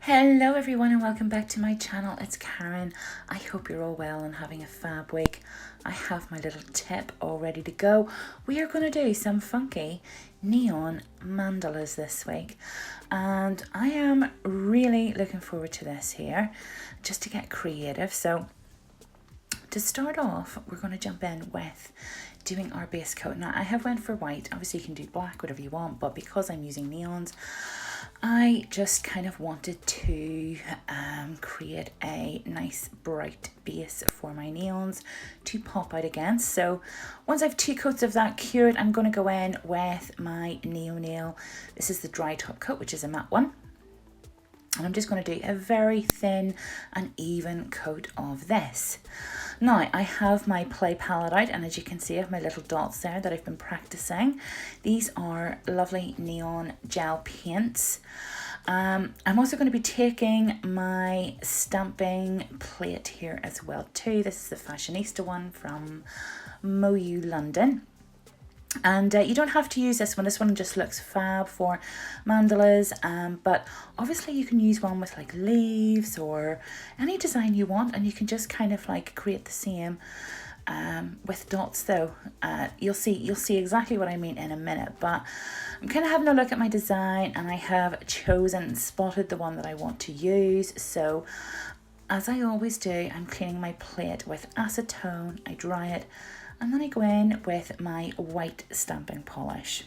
Hello everyone and welcome back to my channel. It's Karen. I hope you're all well and having a fab week. I have my little tip all ready to go. We are going to do some funky neon mandalas this week and I am really looking forward to this here, just to get creative. So to start off, we're going to jump in with doing our base coat. Now I have went for white. Obviously you can do black, whatever you want, but because I'm using neons, I just kind of wanted to create a nice bright base for my neons to pop out against. So once I've 2 coats of that cured, I'm going to go in with my Neo Nail. This is the dry top coat, which is a matte one. And I'm just going to do a very thin and even coat of this. Now I have my play palette out, and as you can see I have my little dots there that I've been practicing. These are lovely neon gel paints. I'm also going to be taking my stamping plate here as well too. This is the Fashionista one from MoU London. And you don't have to use this one. This one just looks fab for mandalas, but obviously you can use one with like leaves or any design you want, and you can just kind of like create the same with dots though. You'll see exactly what I mean in a minute, but I'm kind of having a look at my design and I have spotted the one that I want to use. So as I always do, I'm cleaning my plate with acetone, I dry it, and then I go in with my white stamping polish.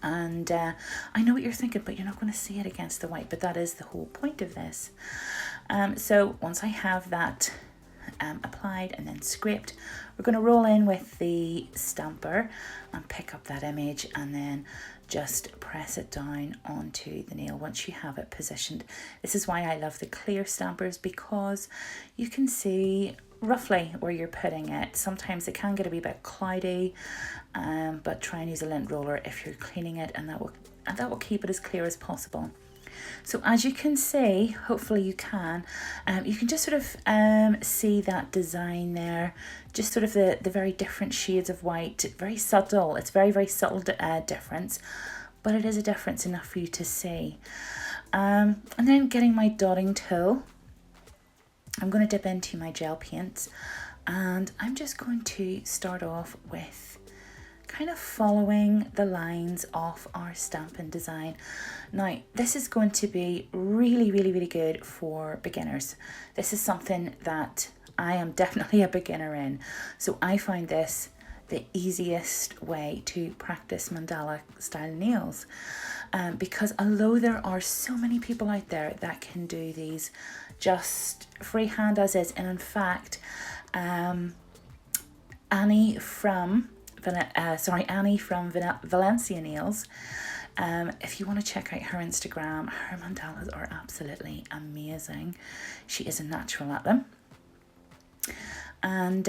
And I know what you're thinking, but you're not going to see it against the white, but that is the whole point of this. So once I have that applied and then scraped, we're going to roll in with the stamper and pick up that image and then just press it down onto the nail once you have it positioned. This is why I love the clear stampers, because you can see roughly where you're putting it. Sometimes it can get a wee bit cloudy, but try and use a lint roller if you're cleaning it, and that will keep it as clear as possible. So as you can see, hopefully you can just sort of see that design there, just sort of the very different shades of white, very subtle. It's very subtle difference, but it is a difference enough for you to see. And then getting my dotting tool, I'm going to dip into my gel paints and I'm just going to start off with kind of following the lines of our stamping design. Now this is going to be really good for beginners. This is something that I am definitely a beginner in, so I find this the easiest way to practice mandala style nails, because although there are so many people out there that can do these just freehand as is, and in fact Annie from Valencia Nails, if you want to check out her Instagram, her mandalas are absolutely amazing. She is a natural at them. And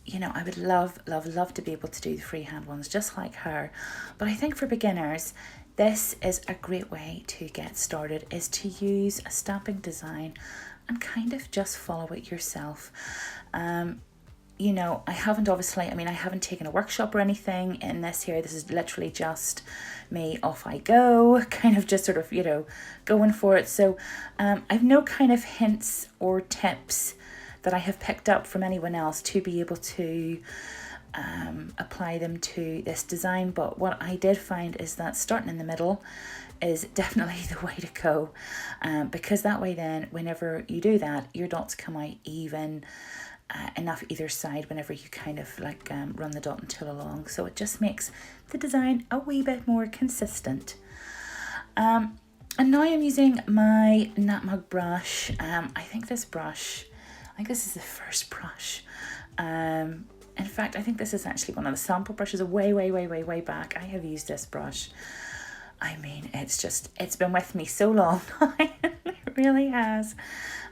you know, I would love to be able to do the freehand ones just like her. But I think for beginners, this is a great way to get started, is to use a stamping design and kind of just follow it yourself. You know, I haven't taken a workshop or anything in this here. This is literally just me, off I go, kind of just sort of, you know, going for it. So I've no kind of hints or tips that I have picked up from anyone else to be able to apply them to this design. But what I did find is that starting in the middle is definitely the way to go, because that way then whenever you do that, your dots come out even enough either side whenever you kind of like run the dotting tool along, so it just makes the design a wee bit more consistent. And now I'm using my Nutmeg brush. I think this is the first brush. In fact, I think this is actually one of the sample brushes way back. I have used this brush. I mean, it's been with me so long. It really has.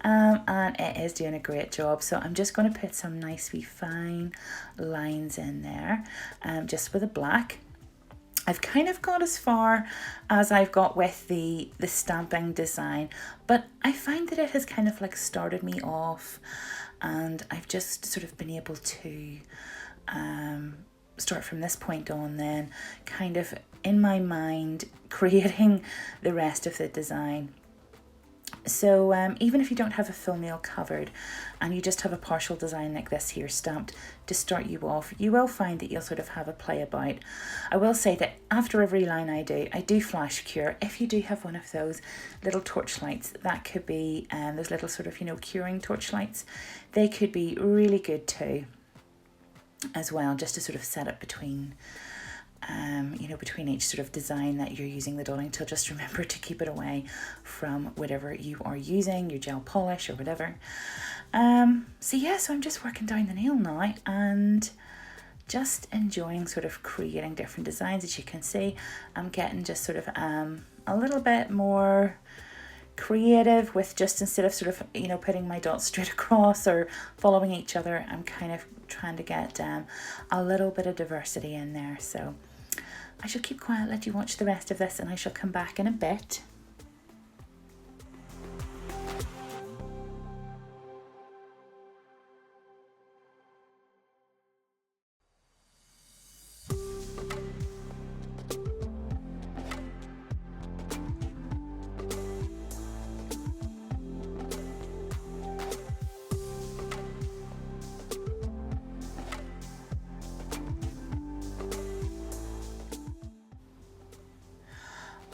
And it is doing a great job. So I'm just going to put some nice wee fine lines in there, just with a black. I've kind of got as far as I've got with the stamping design, but I find that it has kind of like started me off, and I've just sort of been able to start from this point on, then kind of in my mind creating the rest of the design. So even if you don't have a full nail covered and you just have a partial design like this here stamped to start you off, you will find that you'll sort of have a play about. I will say that after every line I do flash cure. If you do have one of those little torch lights, that could be those little sort of, you know, curing torch lights, they could be really good too as well, just to sort of set up between you know, between each sort of design that you're using the dotting tool. Just remember to keep it away from whatever you are using, your gel polish or whatever. So yeah, so I'm just working down the nail now and just enjoying sort of creating different designs. As you can see, I'm getting just sort of a little bit more creative with just, instead of sort of, you know, putting my dots straight across or following each other, I'm kind of trying to get a little bit of diversity in there. So I shall keep quiet, let you watch the rest of this, and I shall come back in a bit.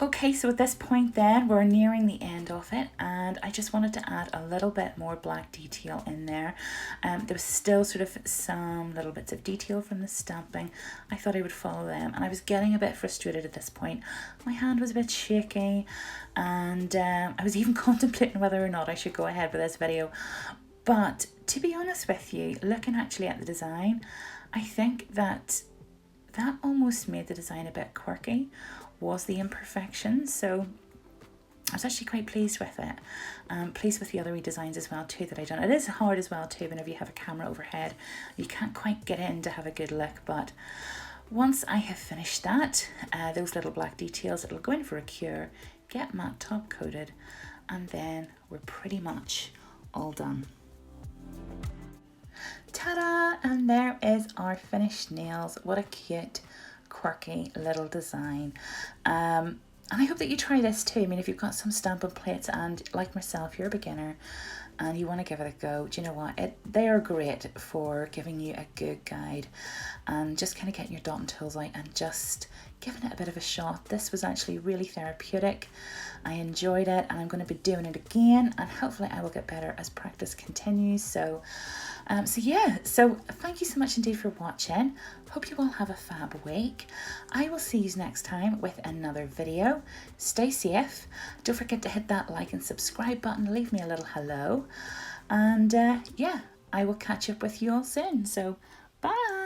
Okay, so at this point then, we're nearing the end of it, and I just wanted to add a little bit more black detail in there. There was still sort of some little bits of detail from the stamping. I thought I would follow them, and I was getting a bit frustrated at this point. My hand was a bit shaky, and I was even contemplating whether or not I should go ahead with this video. But to be honest with you, looking actually at the design, I think that almost made the design a bit quirky, was the imperfections. So I was actually quite pleased with it. Pleased with the other redesigns as well too that I done. It is hard as well too whenever you have a camera overhead. You can't quite get in to have a good look, but once I have finished that, those little black details, it'll go in for a cure, get matte top coated, and then we're pretty much all done. Ta-da! And there is our finished nails. What a cute, quirky little design. And I hope that you try this too. I mean, if you've got some stamping plates and, like myself, you're a beginner and you want to give it a go, do you know what? They are great for giving you a good guide and just kind of getting your dotting tools out and just giving it a bit of a shot. This was actually really therapeutic. I enjoyed it, and I'm going to be doing it again, and hopefully I will get better as practice continues. So yeah, so thank you so much indeed for watching. Hope you all have a fab week. I will see you next time with another video. Stay safe. Don't forget to hit that like and subscribe button. Leave me a little hello. And yeah, I will catch up with you all soon. So bye.